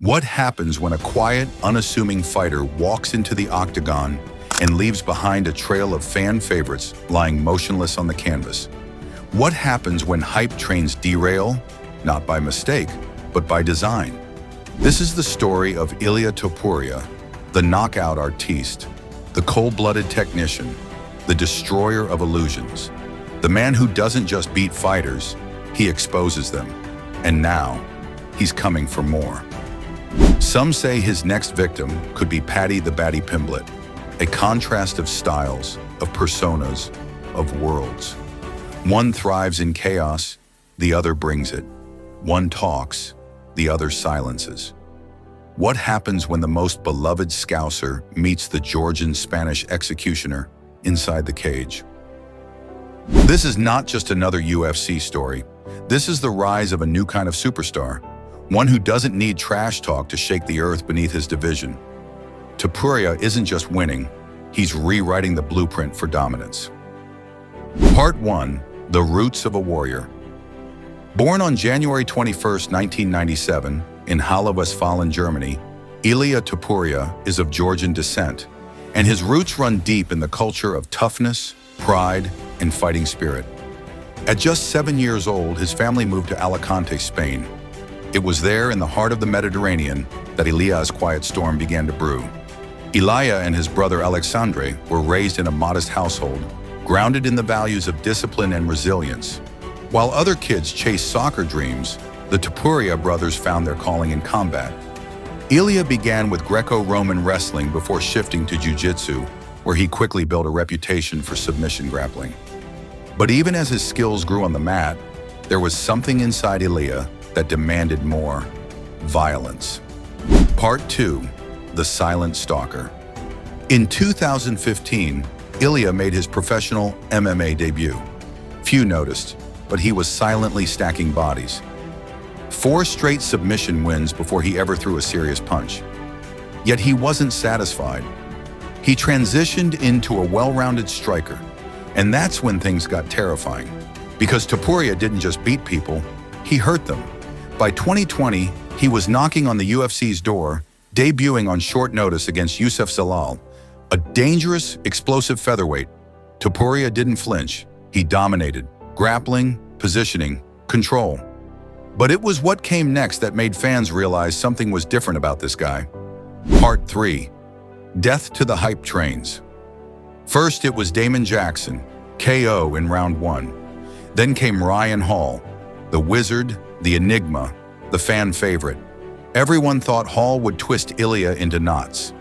What happens when a quiet, unassuming fighter walks into the octagon and leaves behind a trail of fan favorites lying motionless on the canvas? What happens when hype trains derail, not by mistake, but by design? This is the story of IliaTopuria, the knockout artiste, the cold-blooded technician, the destroyer of illusions, the man who doesn't just beat fighters, he exposes them. And now, he's coming for more. Some say his next victim could be Paddy the Baddy Pimblett, a contrast of styles, of personas, of worlds. One thrives in chaos, the other brings it. One talks, the other silences. What happens when the most beloved Scouser meets the Georgian Spanish executioner inside the cage? This is not just another UFC story. This is the rise of a new kind of superstar, one who doesn't need trash talk to shake the earth beneath his division. Topuria isn't just winning, he's rewriting the blueprint for dominance. Part 1. The Roots of a Warrior. Born on January 21, 1997, in Halle, Westfalen, Germany, IliaTopuria is of Georgian descent, and his roots run deep in the culture of toughness, pride, and fighting spirit. At just 7 years old, his family moved to Alicante, Spain. It was there, in the heart of the Mediterranean, that Ilia's quiet storm began to brew. Ilia and his brother Alexandre were raised in a modest household, grounded in the values of discipline and resilience. While other kids chased soccer dreams, the Topuria brothers found their calling in combat. Ilia began with Greco-Roman wrestling before shifting to jiu-jitsu, where he quickly built a reputation for submission grappling. But even as his skills grew on the mat, there was something inside Ilia that demanded more: violence. Part 2. The Silent Stalker. In 2015, Ilia made his professional MMA debut. Few noticed, but he was silently stacking bodies. 4 straight submission wins before he ever threw a serious punch. Yet he wasn't satisfied. He transitioned into a well-rounded striker, and that's when things got terrifying. Because Topuria didn't just beat people, he hurt them. By 2020, he was knocking on the UFC's door, debuting on short notice against Youssef Zalal, a dangerous, explosive featherweight. Topuria didn't flinch. He dominated: grappling, positioning, control. But it was what came next that made fans realize something was different about this guy. Part 3. Death to the hype trains. First, it was Damon Jackson, KO in round 1. Then came Ryan Hall, the wizard, the enigma, the fan favorite. Everyone thought Hall would twist Ilia into knots.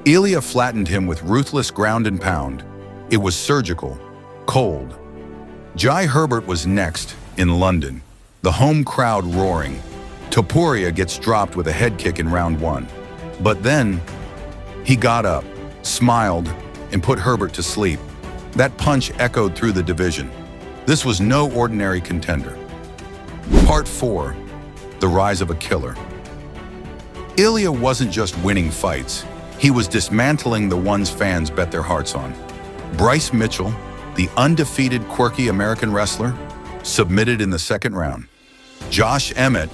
Ilia flattened him with ruthless ground and pound. It was surgical, cold. Jai Herbert was next, in London, the home crowd roaring. Topuria gets dropped with a head kick in round 1. But then, he got up, smiled, and put Herbert to sleep. That punch echoed through the division. This was no ordinary contender. Part 4. The Rise of a Killer. Ilia wasn't just winning fights. He was dismantling the ones fans bet their hearts on. Bryce Mitchell, the undefeated quirky American wrestler, submitted in the second round. Josh Emmett,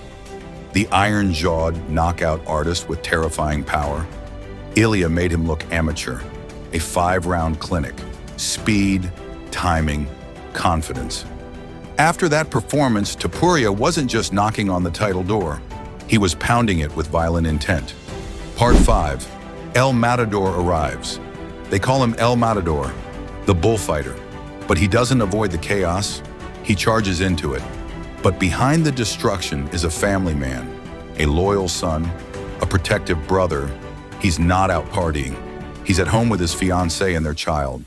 the iron-jawed knockout artist with terrifying power. Ilia made him look amateur. A 5-round clinic. Speed, timing, confidence. After that performance, Topuria wasn't just knocking on the title door. He was pounding it with violent intent. Part 5. El Matador arrives. They call him El Matador, the bullfighter. But he doesn't avoid the chaos. He charges into it. But behind the destruction is a family man, a loyal son, a protective brother. He's not out partying. He's at home with his fiancée and their child.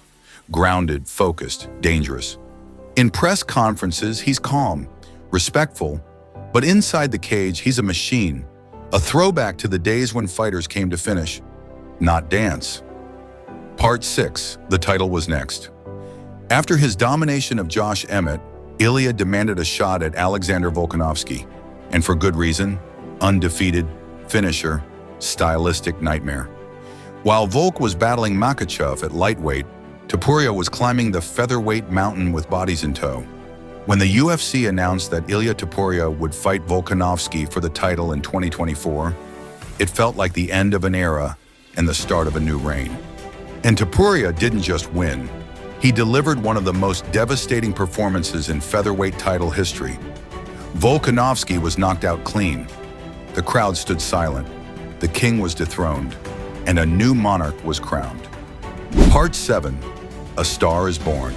Grounded, focused, dangerous. In press conferences, he's calm, respectful, but inside the cage, he's a machine, a throwback to the days when fighters came to finish, not dance. Part 6. The title was next. After his domination of Josh Emmett, Ilia demanded a shot at Alexander Volkanovski, and for good reason: undefeated, finisher, stylistic nightmare. While Volk was battling Makhachev at lightweight, Topuria was climbing the featherweight mountain with bodies in tow. When the UFC announced that IliaTopuria would fight Volkanovski for the title in 2024, It felt like the end of an era and the start of a new reign. And Topuria didn't just win. He delivered one of the most devastating performances in featherweight title history. Volkanovski was knocked out clean. The crowd stood silent. The king was dethroned, and a new monarch was crowned. Part 7. A Star is Born.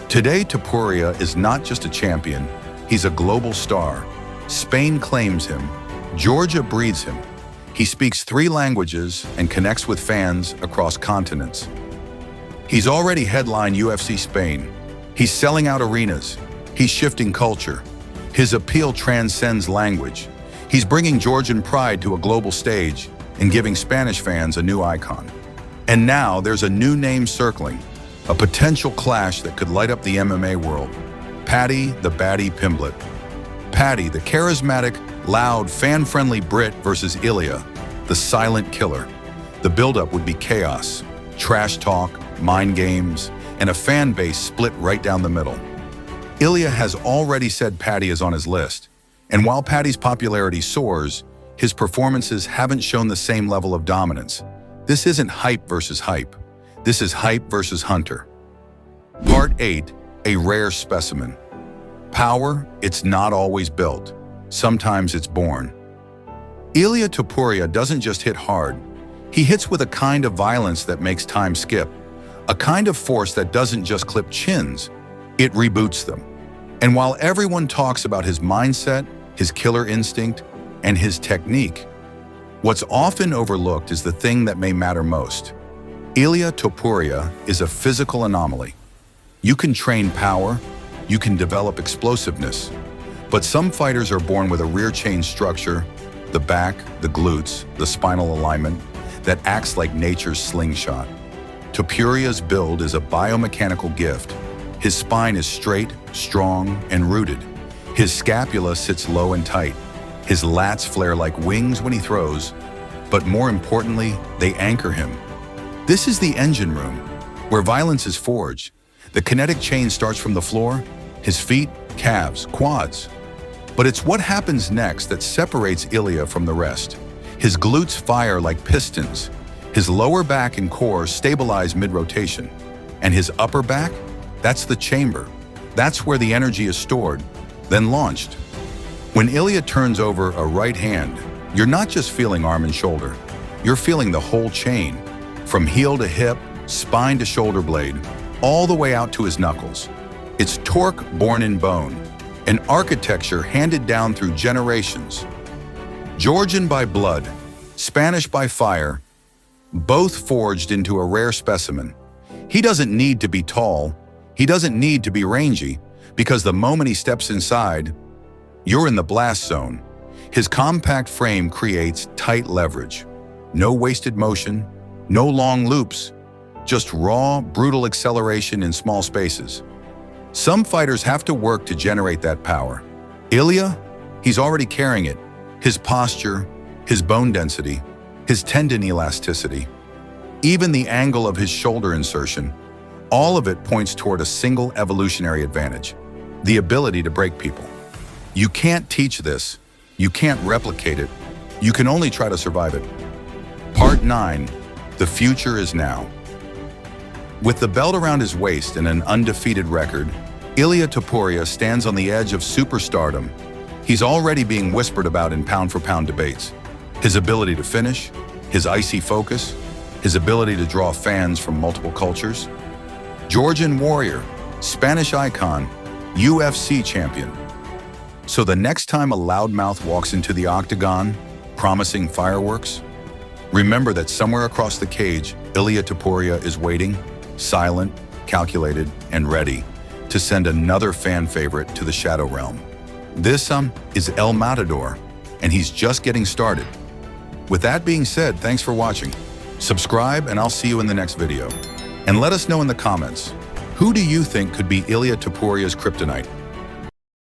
Today, Topuria is not just a champion, he's a global star. Spain claims him. Georgia breathes him. He speaks 3 languages and connects with fans across continents. He's already headlined UFC Spain. He's selling out arenas. He's shifting culture. His appeal transcends language. He's bringing Georgian pride to a global stage and giving Spanish fans a new icon. And now there's a new name circling, a potential clash that could light up the MMA world. Paddy the Baddy Pimblett. Paddy, the charismatic, loud, fan-friendly Brit versus Ilia, the silent killer. The buildup would be chaos, trash talk, mind games, and a fan base split right down the middle. Ilia has already said Paddy is on his list, and while Paddy's popularity soars, his performances haven't shown the same level of dominance. This isn't hype versus hype. This is hype versus hunter. Part 8. A rare specimen. Power, it's not always built. Sometimes it's born. IliaTopuria doesn't just hit hard. He hits with a kind of violence that makes time skip. A kind of force that doesn't just clip chins, it reboots them. And while everyone talks about his mindset, his killer instinct, and his technique, what's often overlooked is the thing that may matter most. IliaTopuria is a physical anomaly. You can train power, you can develop explosiveness, but some fighters are born with a rear chain structure, the back, the glutes, the spinal alignment, that acts like nature's slingshot. Topuria's build is a biomechanical gift. His spine is straight, strong, and rooted. His scapula sits low and tight. His lats flare like wings when he throws, but more importantly, they anchor him. This is the engine room, where violence is forged. The kinetic chain starts from the floor, his feet, calves, quads. But it's what happens next that separates Ilia from the rest. His glutes fire like pistons. His lower back and core stabilize mid-rotation. And his upper back? That's the chamber. That's where the energy is stored, then launched. When Ilia turns over a right hand, you're not just feeling arm and shoulder. You're feeling the whole chain, from heel to hip, spine to shoulder blade, all the way out to his knuckles. It's torque born in bone, an architecture handed down through generations. Georgian by blood, Spanish by fire, both forged into a rare specimen. He doesn't need to be tall, he doesn't need to be rangy, because the moment he steps inside, you're in the blast zone. His compact frame creates tight leverage. No wasted motion, no long loops, just raw, brutal acceleration in small spaces. Some fighters have to work to generate that power. Ilia, he's already carrying it. His posture, his bone density, his tendon elasticity, even the angle of his shoulder insertion, all of it points toward a single evolutionary advantage, the ability to break people. You can't teach this, you can't replicate it, you can only try to survive it. Part 9. The future is now. With the belt around his waist and an undefeated record, IliaTopuria stands on the edge of superstardom. He's already being whispered about in pound-for-pound debates. His ability to finish, his icy focus, his ability to draw fans from multiple cultures. Georgian warrior, Spanish icon, UFC champion. So the next time a loudmouth walks into the octagon, promising fireworks, remember that somewhere across the cage, IliaTopuria is waiting, silent, calculated, and ready to send another fan favorite to the shadow realm. This is El Matador, and he's just getting started. With that being said, thanks for watching. Subscribe, and I'll see you in the next video. And let us know in the comments, who do you think could be IliaTopuria's kryptonite?